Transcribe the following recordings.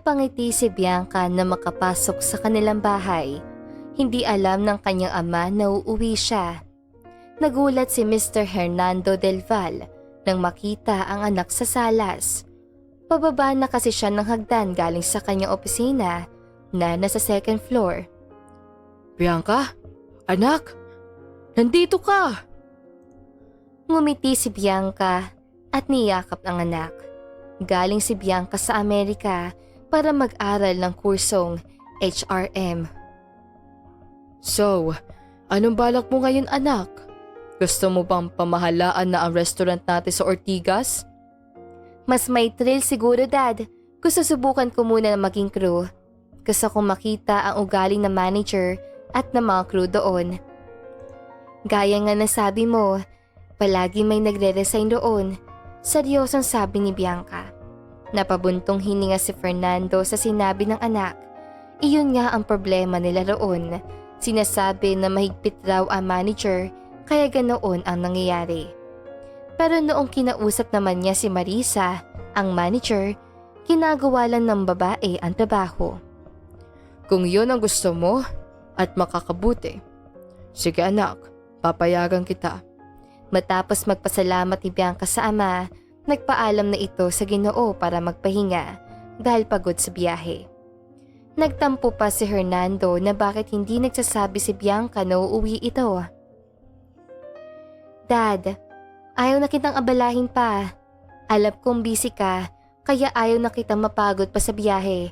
Napangiti si Bianca na makapasok sa kanilang bahay. Hindi alam ng kanyang ama na uuwi siya. Nagulat si Mr. Hernando Del Val nang makita ang anak sa salas. Pababa na kasi siya ng hagdan galing sa kanyang opisina na nasa second floor. Bianca? Anak? Nandito ka! Ngumiti si Bianca at niyakap ang anak. Galing si Bianca sa Amerika para mag-aral ng kursong HRM. So, anong balak mo ngayon anak? Gusto mo bang pamahalaan na ang restaurant natin sa Ortigas? Mas may thrill siguro, Dad. Gusto subukan ko muna na maging crew. Gusto kong makita ang ugali ng manager at ng mga crew doon. Gaya nga na sabi mo, palagi may nagre-resign doon. Seryosong sabi ni Bianca. Napabuntong hininga si Fernando sa sinabi ng anak. Iyon nga ang problema nila roon. Sinasabi na mahigpit raw ang manager kaya ganoon ang nangyayari. Pero noong kinausap naman niya si Marisa, ang manager, ginagawa lang ng babae ang trabaho. Kung yun ang gusto mo at makakabuti, sige anak, papayagan kita. Matapos magpasalamat ni Bianca sa ama, nagpaalam na ito sa Ginoo para magpahinga dahil pagod sa biyahe. Nagtampo pa si Hernando na bakit hindi nagsasabi si Bianca na uuwi ito. Dad, ayaw na kitang abalahin pa. Alam kong busy ka, kaya ayaw na kitang mapagod pa sa biyahe.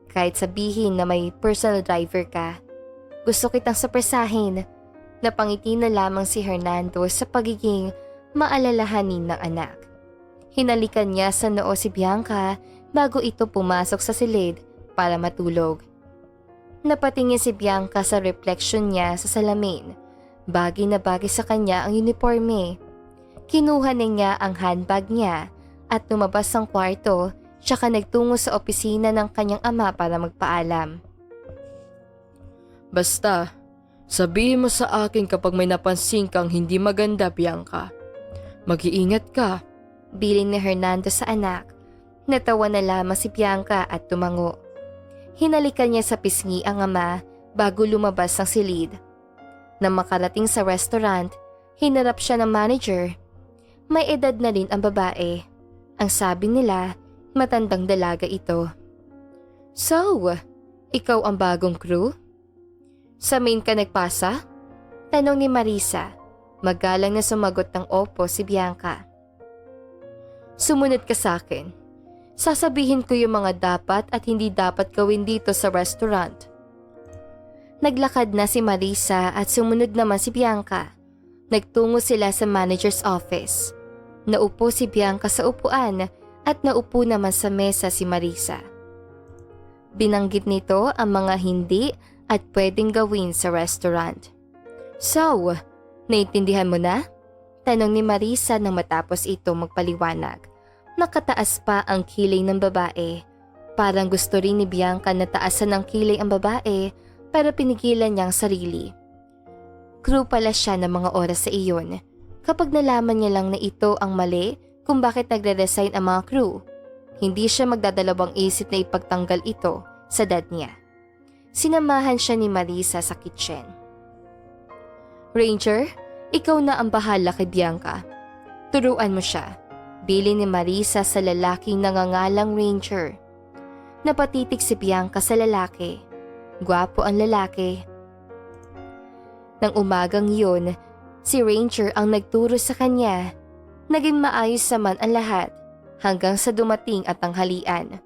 Kahit sabihin na may personal driver ka. Gusto kitang surpresahin. Napangiti na lamang si Hernando sa pagiging maalalahanin ng anak. Hinalikan niya sa noo si Bianca bago ito pumasok sa silid para matulog. Napatingin si Bianca sa reflection niya sa salamin. Bagay na bagay sa kanya ang uniforme. Kinuha na niya ang handbag niya at lumabas ng kwarto tsaka nagtungo sa opisina ng kanyang ama para magpaalam. Basta, sabihin mo sa akin kapag may napansin kang hindi maganda, Bianca. Mag-iingat ka. Bilin ni Hernando sa anak. Natawa na lamang si Bianca at tumango. Hinalikan niya sa pisngi ang ama bago lumabas ng silid. Nang makarating sa restaurant, hinarap siya ng manager. May edad na rin ang babae. Ang sabi nila, matandang dalaga ito. So, ikaw ang bagong crew? Sa main ka nagpasa? Tanong ni Marisa. Magalang na sumagot ng opo si Bianca. Sumunod ka sa akin. Sasabihin ko yung mga dapat at hindi dapat gawin dito sa restaurant. Naglakad na si Marisa at sumunod naman si Bianca. Nagtungo sila sa manager's office. Naupo si Bianca sa upuan at naupo naman sa mesa si Marisa. Binanggit nito ang mga hindi at pwedeng gawin sa restaurant. So, naintindihan mo na? Tanong ni Marisa nang matapos ito magpaliwanag. Nakataas pa ang kilay ng babae. Parang gusto rin ni Bianca na taasan ng kilay ang babae pero pinigilan niya ang sarili. Crew pala siya ng mga oras sa iyon. Kapag nalaman niya lang na ito ang mali kung bakit nagre-resign ang mga crew, hindi siya magdadalawang isip na ipagtanggal ito sa dad niya. Sinamahan siya ni Marisa sa kitchen. Ranger, ikaw na ang bahala kay Bianca. Turuan mo siya. Bilin ni Marisa sa lalaking nangangalang Ranger. Napatitig si Bianca sa lalaki. Gwapo ang lalaki. Nang umagang yun, si Ranger ang nagturo sa kanya. Naging maayos naman ang lahat hanggang sa dumating at tanghalian.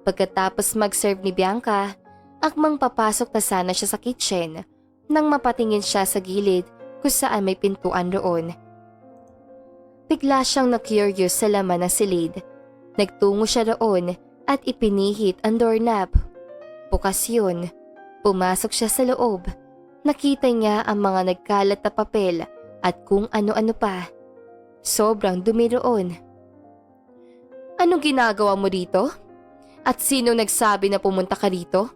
Pagkatapos mag-serve ni Bianca, akmang papasok na sana siya sa kitchen nang mapatingin siya sa gilid kung saan may pintuan roon. Bigla siyang na-curious sa laman ng silid. Nagtungo siya roon at ipinihit ang doorknob. Bukas yun. Pumasok siya sa loob. Nakita niya ang mga nagkalat na papel at kung ano-ano pa. Sobrang dumi roon. Anong ginagawa mo dito? At sino nagsabi na pumunta ka rito?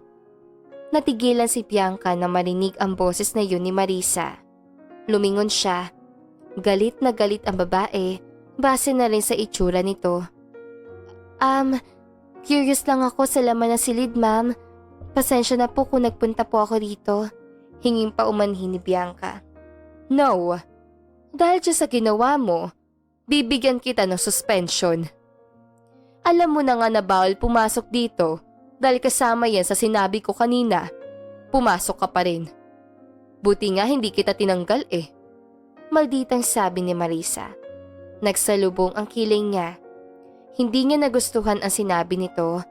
Natigilan si Bianca na marinig ang boses na yun ni Marisa. Lumingon siya. Galit na galit ang babae, base na rin sa itsura nito. Curious lang ako sa laman ng silid, ma'am. Pasensya na po kung nagpunta po ako dito. Hinging pa umanhin ni Bianca. No. Dahil dyan sa ginawa mo, bibigyan kita ng suspension. Alam mo na nga na bawal pumasok dito dahil kasama yan sa sinabi ko kanina. Pumasok ka pa rin. Buti nga hindi kita tinanggal eh. Malditang sabi ni Marisa. Nagsalubong ang kiling niya. Hindi niya nagustuhan ang sinabi nito.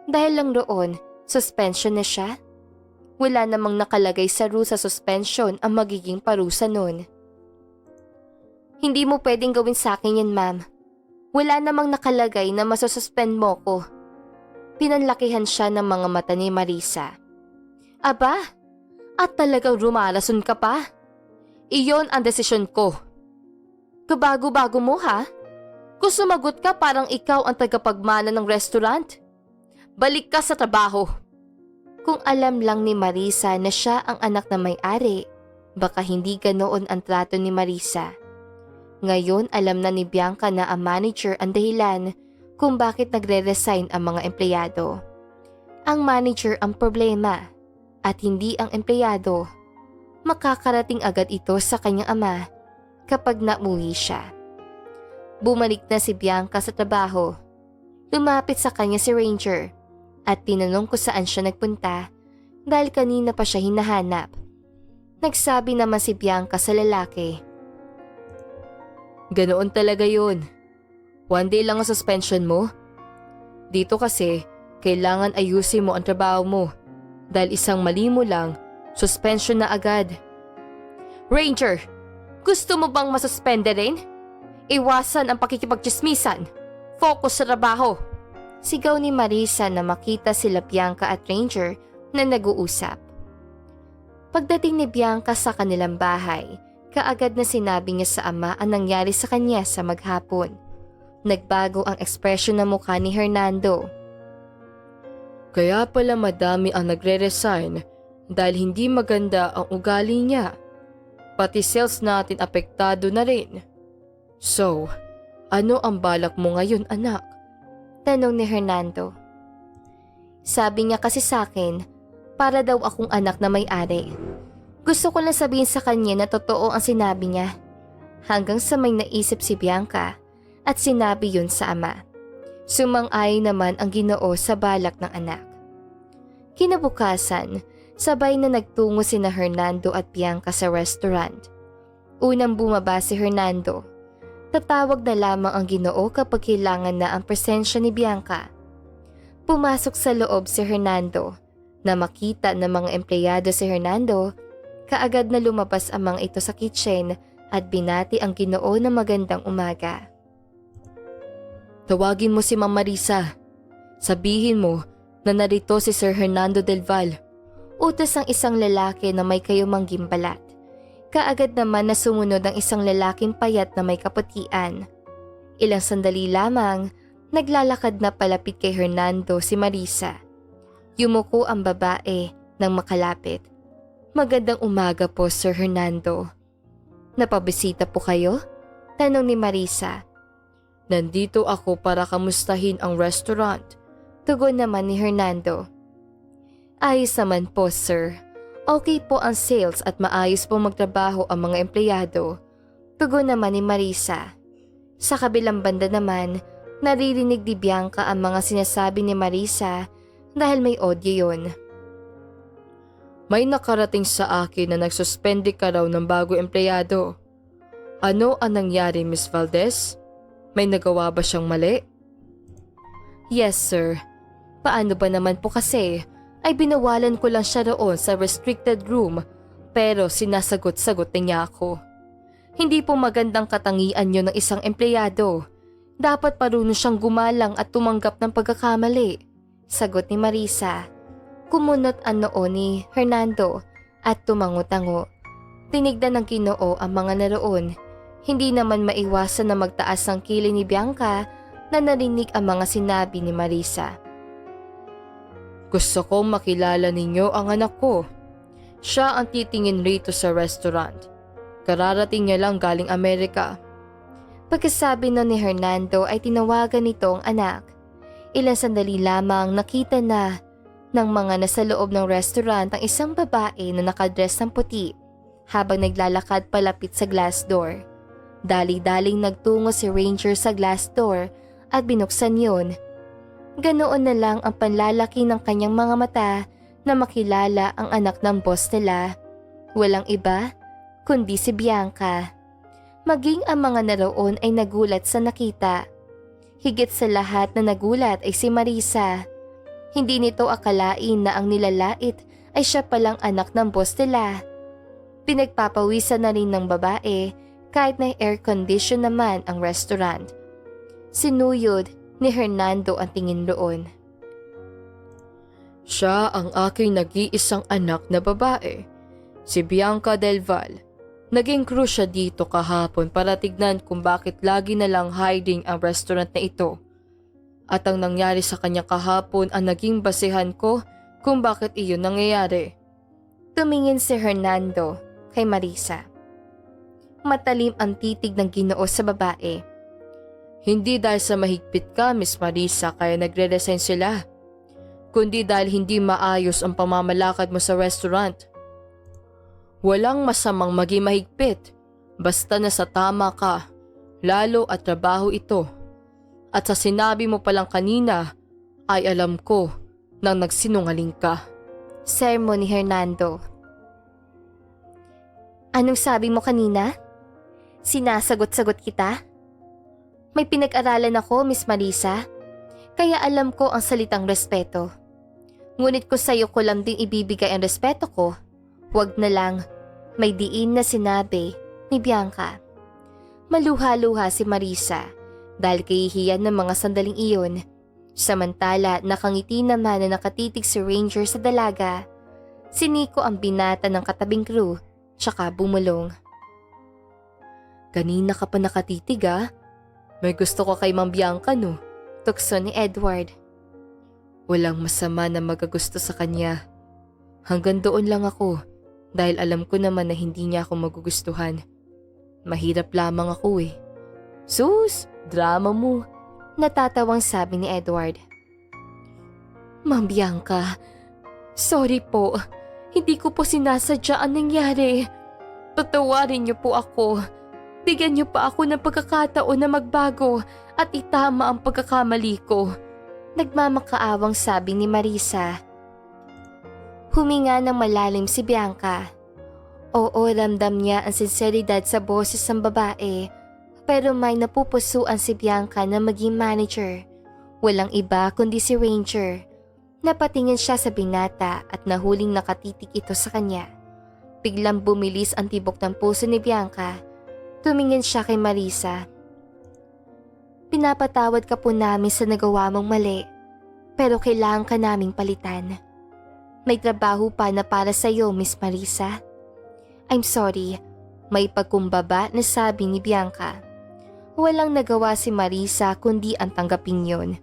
Dahil lang roon, suspension na siya. Wala namang nakalagay sa rule sa suspension ang magiging parusa nun. Hindi mo pwedeng gawin sa akin yan, ma'am. Wala namang nakalagay na masususpend mo ko. Pinanlakihan siya ng mga mata ni Marisa. Aba, at talagang rumalason ka pa? Iyon ang desisyon ko. Kabago-bago mo ha? Kung sumagot ka parang ikaw ang tagapagmana ng restaurant. Balik ka sa trabaho. Kung alam lang ni Marisa na siya ang anak na may-ari, baka hindi ganoon ang trato ni Marisa. Ngayon alam na ni Bianca na ang manager ang dahilan kung bakit nagre-resign ang mga empleyado. Ang manager ang problema at hindi ang empleyado. Makakarating agad ito sa kanyang ama kapag nauwi siya. Bumalik na si Bianca sa trabaho. Lumapit sa kanya si Ranger at tinanong kung saan siya nagpunta dahil kanina pa siya hinahanap. Nagsabi naman si Bianca sa lalaki. Ganoon talaga yun. 1 day lang ang suspension mo. Dito kasi, kailangan ayusin mo ang trabaho mo. Dahil isang mali mo lang, suspension na agad. Ranger, gusto mo bang masuspende rin? Iwasan ang pakikipagchismisan. Focus sa trabaho. Sigaw ni Marisa na makita sila Bianca at Ranger na nag-uusap. Pagdating ni Bianca sa kanilang bahay, kaagad na sinabi niya sa ama ang nangyari sa kanya sa maghapon. Nagbago ang ekspresyon ng mukha ni Hernando. Kaya pala madami ang nagre-resign dahil hindi maganda ang ugali niya. Pati sales natin apektado na rin. So, ano ang balak mo ngayon, anak? Tanong ni Hernando. Sabi niya kasi sa akin, para daw akong anak na may-ari. Gusto ko lang sabihin sa kanya na totoo ang sinabi niya. Hanggang sa may naisip si Bianca at sinabi yun sa ama. Sumang-ayon naman ang Ginoo sa balak ng anak. Kinabukasan, sabay na nagtungo sina Hernando at Bianca sa restaurant. Unang bumaba si Hernando. Tatawag na lamang ang Ginoo kapag kailangan na ang presensya ni Bianca. Pumasok sa loob si Hernando. Na makita ng mga empleyado si Hernando, kaagad na lumabas ang mga ito sa kitchen at binati ang Ginoo na magandang umaga. Tawagin mo si Ma'am Marisa. Sabihin mo na narito si Sir Hernando Del Val. Utos ang isang lalaki na may kayumangging balat. Kaagad naman na sumunod ang isang lalaking payat na may kaputian. Ilang sandali lamang, naglalakad na palapit kay Hernando si Marisa. Yumuko ang babae nang makalapit. Magandang umaga po, Sir Hernando. Napabisita po kayo? Tanong ni Marisa. Nandito ako para kamustahin ang restaurant. Tugon naman ni Hernando. Ayos naman po, sir. Okay po ang sales at maayos po magtrabaho ang mga empleyado. Tugon naman ni Marisa. Sa kabilang banda naman, naririnig ni Bianca ang mga sinasabi ni Marisa dahil may audio yun. May nakarating sa akin na nagsuspende ka raw ng bago empleyado. Ano ang nangyari, Miss Valdez? May nagawa ba siyang mali? Yes, sir. Paano ba naman po kasi? Ay binawalan ko lang siya roon sa restricted room pero sinasagot-sagot na niya ako. Hindi po magandang katangian yun ng isang empleyado. Dapat marunong siyang gumalang at tumanggap ng pagkakamali. Sagot ni Marisa. Kumunot ang noo ni Hernando at tumango-tango. Tinignan ng Ginoo ang mga naroon. Hindi naman maiwasan na magtaas ang kilay ni Bianca na narinig ang mga sinabi ni Marisa. Gusto kong makilala ninyo ang anak ko. Siya ang titingin rito sa restaurant. Kararating niya lang galing Amerika. Pagkasabi nun ni Hernando ay tinawagan nito ang anak. Ilang sandali lamang nakita na ng mga nasa loob ng restaurant ang isang babae na nakadress ng puti habang naglalakad palapit sa glass door. Dali-daling nagtungo si Ranger sa glass door at binuksan yun. Ganoon na lang ang panlalaki ng kanyang mga mata na makilala ang anak ng boss nila. Walang iba kundi si Bianca. Maging ang mga naroon ay nagulat sa nakita. Higit sa lahat na nagulat ay si Marisa. Hindi nito akalain na ang nilalait ay siya palang anak ng boss nila. Pinagpapawisan na rin ng babae kahit na air condition naman ang restaurant. Sinuyod ni Hernando ang tingin roon. Siya ang aking nag-iisang anak na babae, si Bianca Del Val. Naging crew siya dito kahapon para tignan kung bakit lagi na lang hiding ang restaurant na ito. At ang nangyari sa kanya kahapon ang naging basehan ko kung bakit iyon nangyayari. Tumingin si Hernando kay Marisa. Matalim ang titig ng Ginoo sa babae. Hindi dahil sa mahigpit ka, Miss Marisa, kaya nagre-resign sila. Kundi dahil hindi maayos ang pamamalakad mo sa restaurant. Walang masamang maging mahigpit, basta nasa tama ka, lalo at trabaho ito. At sa sinabi mo palang kanina, ay alam ko nang nagsinungaling ka. Sermon ni Hernando. Anong sabi mo kanina? Sinasagot-sagot kita? May pinag-aralan ako, Miss Marisa, kaya alam ko ang salitang respeto. Ngunit ko sa'yo ko lang ding ibibigay ang respeto ko. Huwag na lang, may diin na sinabi ni Bianca. Maluha-luha si Marisa dahil kahihiyan ng mga sandaling iyon. Samantala nakangiti naman na nakatitig si Ranger sa dalaga. Si Nico ang binata ng katabing crew, tsaka bumulong. Kanina ka pa nakatitig ah. May gusto ko kay Ma'am Bianca no? Tukso ni Edward. Walang masama na magagusto sa kanya. Hanggang doon lang ako dahil alam ko naman na hindi niya ako magugustuhan. Mahirap lamang ako eh. Sus, drama mo. Natatawang sabi ni Edward. Ma'am Bianca, sorry po. Hindi ko po sinasadya ang nangyari. Patawarin niyo po ako. Bigyan niyo pa ako ng pagkakataon na magbago at itama ang pagkakamali ko. Nagmamakaawang sabi ni Marisa. Huminga ng malalim si Bianca. Oo, ramdam niya ang sinseridad sa boses ng babae. Pero may napupusuan si Bianca na maging manager. Walang iba kundi si Ranger. Napatingin siya sa binata at nahuling nakatitig ito sa kanya. Biglang bumilis ang tibok ng puso ni Bianca. Tumingin siya kay Marisa. Pinapatawad ka po namin sa nagawa mong mali, pero kailangan ka naming palitan. May trabaho pa na para sa iyo, Miss Marisa. I'm sorry, may pagkumbaba na sabi ni Bianca. Walang nagawa si Marisa kundi ang tanggapin yon.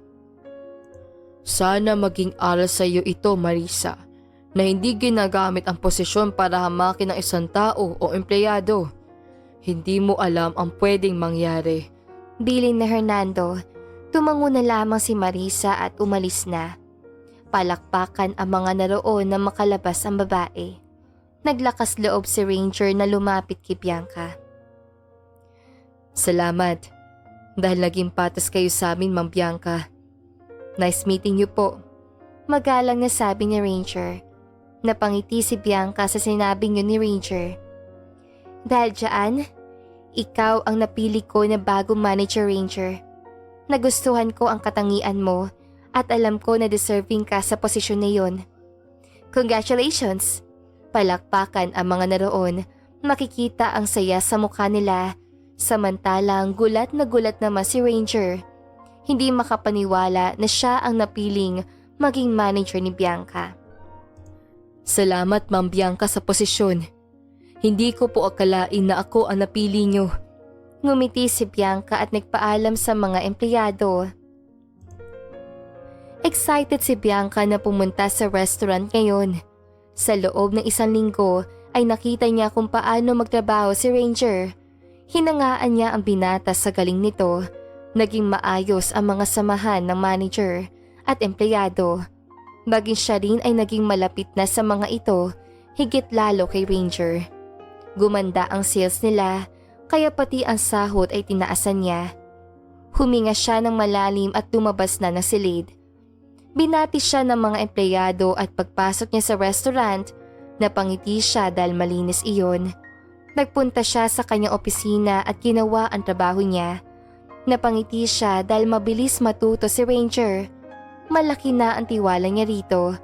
Sana maging aral sa iyo ito, Marisa, na hindi ginagamit ang posisyon para hamakin ng isang tao o empleyado. Hindi mo alam ang pwedeng mangyari. Bilin na Hernando, tumango na lamang si Marisa at umalis na. Palakpakan ang mga naroon na makalabas ang babae. Naglakas loob si Ranger na lumapit kay Bianca. Salamat, dahil naging patas kayo sa amin, Ma'am Bianca. Nice meeting you po. Magalang na sabi ni Ranger. Napangiti si Bianca sa sinabing yun ni Ranger. Dahil dyan, ikaw ang napili ko na bagong manager, Ranger. Nagustuhan ko ang katangian mo at alam ko na deserving ka sa posisyon na yun. Congratulations! Palakpakan ang mga naroon. Makikita ang saya sa mukha nila. Samantalang gulat naman si Ranger. Hindi makapaniwala na siya ang napiling maging manager ni Bianca. Salamat, Ma'am Bianca, sa posisyon. Hindi ko po akalain na ako ang napili niyo. Ngumiti si Bianca at nagpaalam sa mga empleyado. Excited si Bianca na pumunta sa restaurant ngayon. Sa loob ng 1 linggo ay nakita niya kung paano magtrabaho si Ranger. Hinangaan niya ang binata sa galing nito. Naging maayos ang mga samahan ng manager at empleyado. Maging siya rin ay naging malapit na sa mga ito, higit lalo kay Ranger. Gumanda ang sales nila, kaya pati ang sahod ay tinaasan niya. Huminga siya ng malalim at lumabas na ng silid. Binati siya ng mga empleyado at pagpasok niya sa restaurant, napangiti siya dahil malinis iyon. Nagpunta siya sa kanyang opisina at ginawa ang trabaho niya. Napangiti siya dahil mabilis matuto si Ranger. Malaki na ang tiwala niya rito.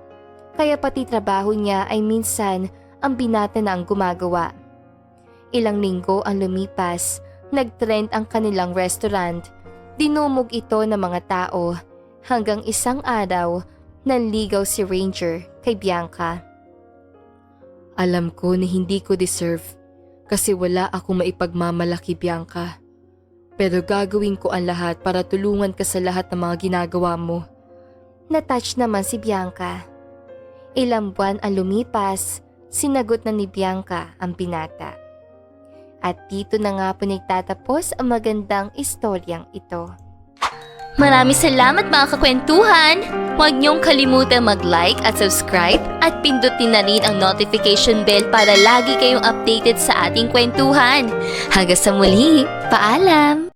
Kaya pati trabaho niya ay minsan ang binata na ang gumagawa. Ilang linggo ang lumipas, nag-trend ang kanilang restaurant. Dinumog ito ng mga tao hanggang isang araw nanligaw si Ranger kay Bianca. Alam ko na hindi ko deserve kasi wala akong maipagmamalaki, Bianca. Pero gagawin ko ang lahat para tulungan ka sa lahat ng mga ginagawa mo. Natouch naman si Bianca. Ilang buwan ang lumipas, sinagot na ni Bianca ang binata. At dito na nga po nagtatapos ang magandang istoryang ito. Maraming salamat mga kakwentuhan! Huwag niyong kalimutan mag-like at subscribe at pindutin na rin ang notification bell para lagi kayong updated sa ating kwentuhan. Hanggang sa muli, paalam!